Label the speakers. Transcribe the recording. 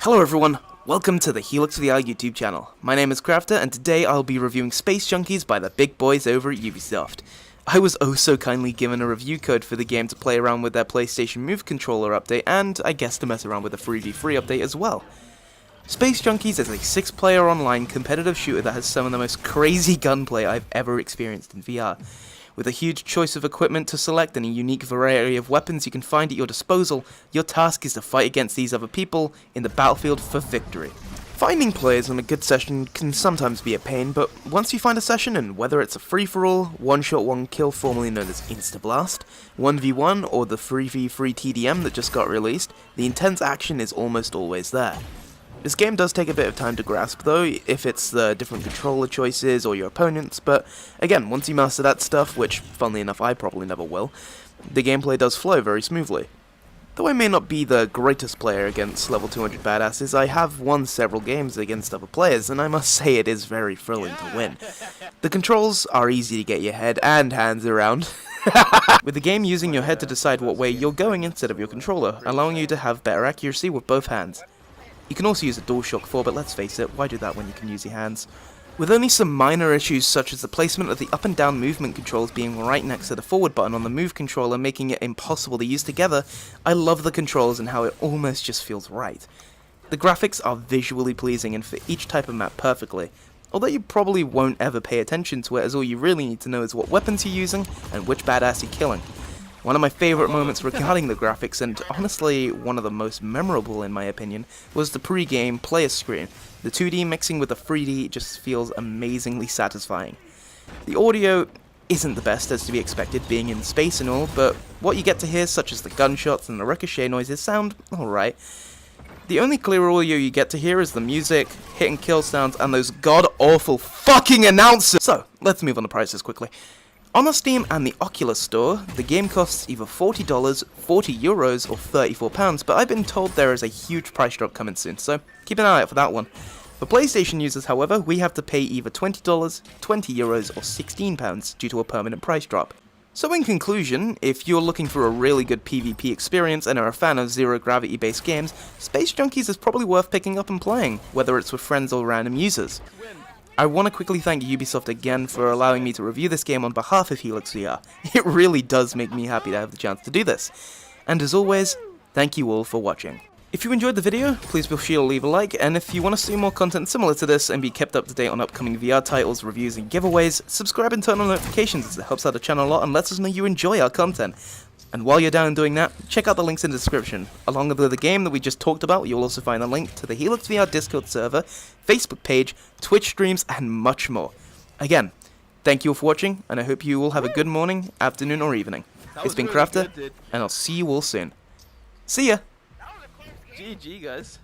Speaker 1: Hello everyone, welcome to the HelixxVR YouTube channel. My name is Crafter and today I'll be reviewing Space Junkies by the big boys over at Ubisoft. I was oh so kindly given a review code for the game to play around with their PlayStation Move controller update and I guess to mess around with the 3v3 update as well. Space Junkies is a 6-player online competitive shooter that has some of the most crazy gunplay I've ever experienced in VR. With a huge choice of equipment to select and a unique variety of weapons you can find at your disposal, your task is to fight against these other people in the battlefield for victory. Finding players on a good session can sometimes be a pain, but once you find a session, and whether it's a free-for-all, one-shot one-kill formerly known as Insta-Blast, 1v1 or the 3v3 TDM that just got released, the intense action is almost always there. This game does take a bit of time to grasp though, if it's the different controller choices or your opponents, but again, once you master that stuff, which funnily enough I probably never will, the gameplay does flow very smoothly. Though I may not be the greatest player against level 200 badasses, I have won several games against other players, and I must say it is very thrilling to win. The controls are easy to get your head and hands around, with the game using your head to decide what way you're going instead of your controller, allowing you to have better accuracy with both hands. You can also use a DualShock 4, but let's face it, why do that when you can use your hands? With only some minor issues such as the placement of the up and down movement controls being right next to the forward button on the Move controller making it impossible to use together, I love the controls and how it almost just feels right. The graphics are visually pleasing and fit each type of map perfectly, although you probably won't ever pay attention to it as all you really need to know is what weapons you're using and which badass you're killing. One of my favourite moments regarding the graphics, and honestly one of the most memorable in my opinion, was the pre-game player screen. The 2D mixing with the 3D just feels amazingly satisfying. The audio isn't the best as to be expected being in space and all, but what you get to hear such as the gunshots and the ricochet noises sound alright. The only clear audio you get to hear is the music, hit and kill sounds, and those god-awful fucking announcers! So, let's move on to prices quickly. On the Steam and the Oculus store, the game costs either $40, €40 or £34, but I've been told there is a huge price drop coming soon, so keep an eye out for that one. For PlayStation users, however, we have to pay either $20, €20 or £16 due to a permanent price drop. So in conclusion, if you're looking for a really good PvP experience and are a fan of zero-gravity based games, Space Junkies is probably worth picking up and playing, whether it's with friends or random users. I want to quickly thank Ubisoft again for allowing me to review this game on behalf of HelixxVR. It really does make me happy to have the chance to do this. And as always, thank you all for watching. If you enjoyed the video, please feel free to leave a like, and if you want to see more content similar to this and be kept up to date on upcoming VR titles, reviews and giveaways, subscribe and turn on notifications as it helps out the channel a lot and lets us know you enjoy our content. And while you're down doing that, check out the links in the description. Along with the game that we just talked about, you'll also find a link to the HelixxVR Discord server, Facebook page, Twitch streams, and much more. Again, thank you all for watching, and I hope you all have a good morning, afternoon, or evening. It's been really Crafter, and I'll see you all soon. See ya!
Speaker 2: GG, guys.